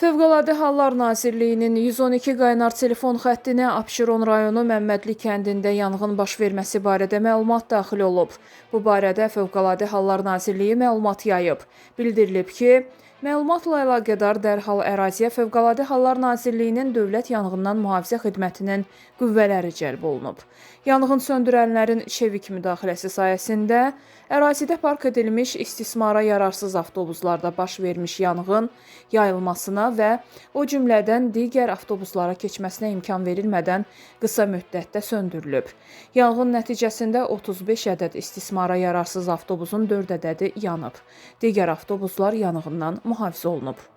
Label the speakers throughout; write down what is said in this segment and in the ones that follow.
Speaker 1: Fövqəladə Hallar Nazirliyinin 112 qaynar telefon xəttinə Abşeron rayonu Məmmədli kəndində yanğın baş verməsi barədə məlumat daxil olub. Bu barədə Fövqəladə Hallar Nazirliyi məlumat yayıb. Bildirilib ki, məlumatla əlaqədar dərhal əraziyə Fövqəladə Hallar Nazirliyinin Dövlət Yanğından Mühafizə Xidmətinin qüvvələri cəlb olunub. Yanğın söndürənlərin çevik müdaxiləsi sayəsində ərazidə park edilmiş istismara yararsız avtobuslarda baş vermiş yanğın yayılmasına və o cümlədən digər avtobuslara keçməsinə imkan verilmədən qısa müddətdə söndürülüb. Yanğın nəticəsində 35 ədəd istismara yararsız avtobusun 4 ədədi yanıb. Digər avtobuslar yanğından mühafizə olunub.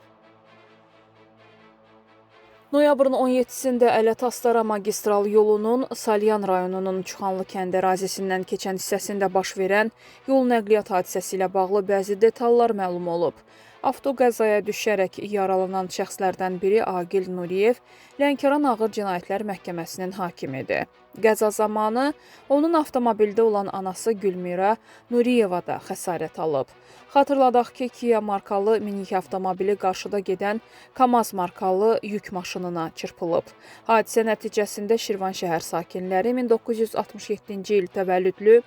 Speaker 1: Noyabrın 17-sində Ələt-Astara magistral yolunun Salyan rayonunun Çuxanlı kənd ərazisindən keçən hissəsində baş verən yol nəqliyyat hadisəsi ilə bağlı bəzi detallar məlum olub. Avtoqəzaya düşərək yaralanan şəxslərdən biri Agil Nuriyev Lənkəran Ağır Cinayətlər Məhkəməsinin hakimidir. Qəza zamanı onun avtomobildə olan anası Gülmira Nuriyeva da xəsarət alıb. Xatırladaq ki, Kia markalı minik avtomobili qarşıda gedən KAMAZ markalı yük maşınına çırpılıb. Hadisə nəticəsində Şirvanşəhər sakinləri 1967-ci il təvəllüdlü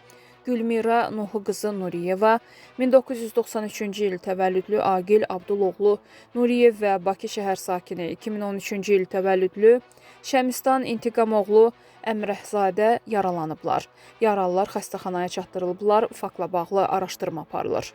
Speaker 1: Gülmira Nuhu qızı Nuriyeva, 1993-cü il təvəllüdlü Agil Abduloğlu Nuriyev və Bakı şəhər sakini 2013-cü il təvəllüdlü Şəmistan İntiqamoğlu Əmrəhzadə yaralanıblar. Yaralılar xəstəxanaya çatdırılıblar, faktla bağlı araşdırma aparılır.